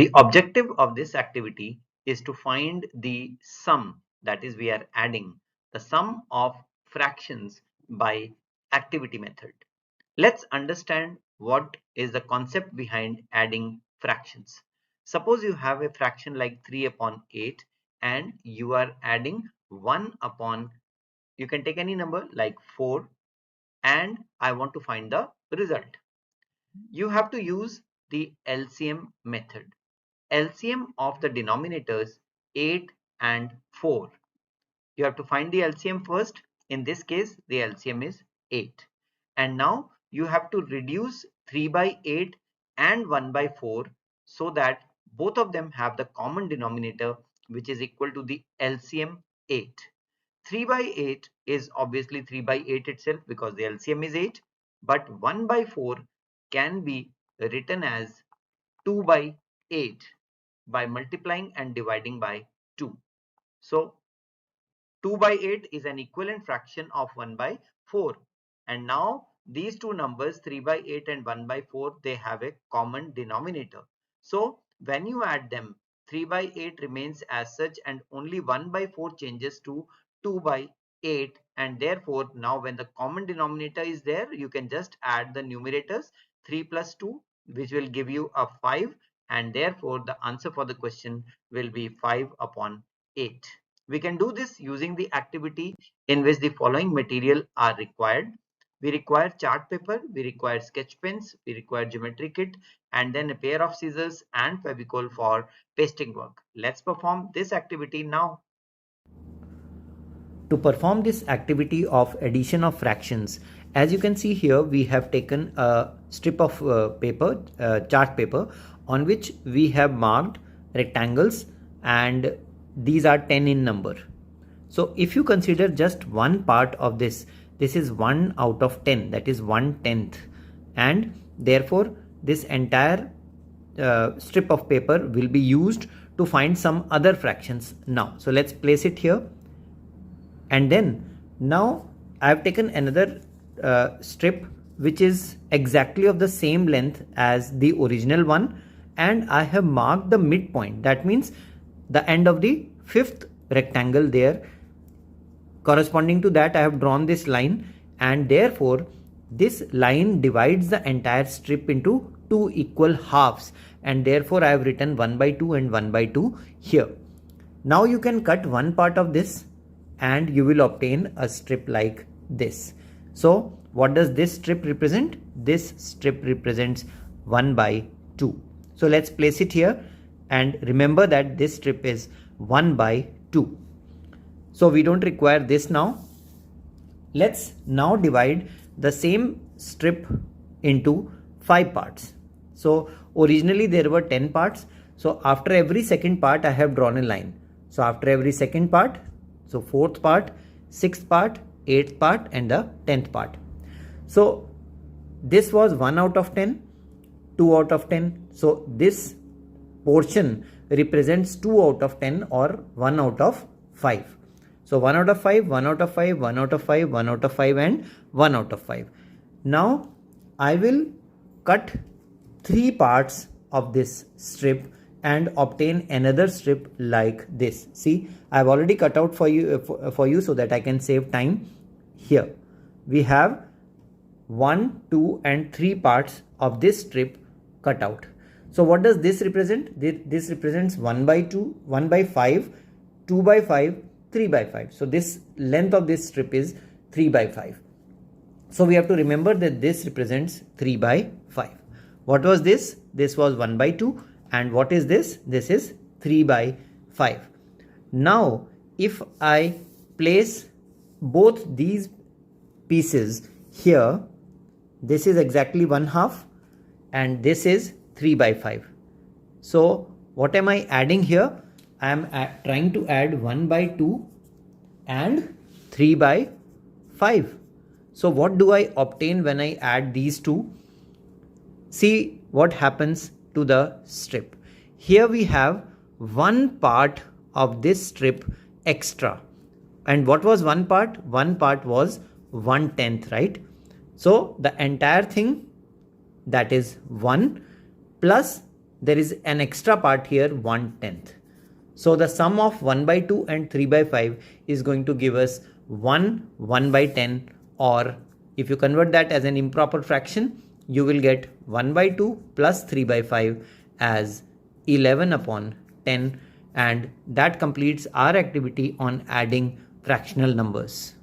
The objective of this activity is to find the sum, that is we are adding the sum of fractions by activity method. Let's understand what is the concept behind adding fractions. Suppose you have a fraction like 3 upon 8 and you are adding 1 upon, you can take any number like 4, and I want to find the result. You have to use the LCM method. LCM of the denominators 8 and 4. You have to find the LCM first. In this case, the LCM is 8. And now you have to reduce 3 by 8 and 1 by 4 so that both of them have the common denominator, which is equal to the LCM 8. 3 by 8 is obviously 3 by 8 itself because the LCM is 8, but 1 by 4 can be written as 2 by 8 by multiplying and dividing by 2. So 2 by 8 is an equivalent fraction of 1 by 4. And now these two numbers 3 by 8 and 1 by 4, they have a common denominator. So when you add them, 3 by 8 remains as such and only 1 by 4 changes to 2 by 8, and therefore now when the common denominator is there, you can just add the numerators 3 plus 2, which will give you a 5, and therefore the answer for the question will be 5 upon 8. We can do this using the activity in which the following material are required. We require chart paper, we require sketch pens, we require geometry kit, and then a pair of scissors and Fevicol for pasting work. Let's perform this activity now. To perform this activity of addition of fractions, as you can see here, we have taken a strip of paper, chart paper, on which we have marked rectangles, and these are 10 in number. So if you consider just one part of this, this is 1 out of 10, that is 1/10, and therefore this entire strip of paper will be used to find some other fractions now. So let's place it here, and then now I have taken another strip which is exactly of the same length as the original one, and I have marked the midpoint, that means the end of the fifth rectangle there. Corresponding to that, I have drawn this line, and therefore this line divides the entire strip into two equal halves, and therefore I have written 1 by 2 and 1 by 2 here. Now you can cut one part of this and you will obtain a strip like this. So what does this strip represent? This strip represents 1 by 2. So let's place it here, and remember that this strip is 1 by 2. So we don't require this now. Let's now divide the same strip into 5 parts. So originally there were 10 parts. So after every second part I have drawn a line. So after every second part, so 4th part, 6th part, 8th part, and the 10th part. So this was 1 out of 10, 2 out of 10. So this portion represents 2 out of 10 or 1 out of 5. So 1 out of 5, 1 out of 5, 1 out of 5, 1 out of 5, and 1 out of 5. Now I will cut 3 parts of this strip and obtain another strip like this. See, I have already cut out for you so that I can save time. Here we have 1, 2, and 3 parts of this strip cut out. So what does this represent? This represents 1 by 2, 1 by 5, 2 by 5, 3 by 5. So this length of this strip is 3 by 5. So we have to remember that this represents 3 by 5. What was this? This was 1 by 2. And what is this? This is 3 by 5. Now if I place both these pieces here, this is exactly 1/2 and this is 3 by 5. So what am I adding here? I am trying to add 1 by 2 and 3 by 5. So what do I obtain when I add these two? See what happens to the strip. Here we have one part of this strip extra. And what was one part? One part was 1/10, right? So the entire thing, that is 1 plus there is an extra part here 1/10. So the sum of 1 by 2 and 3 by 5 is going to give us 1 by 10, or if you convert that as an improper fraction, you will get 1 by 2 plus 3 by 5 as 11 upon 10, and that completes our activity on adding fractional numbers.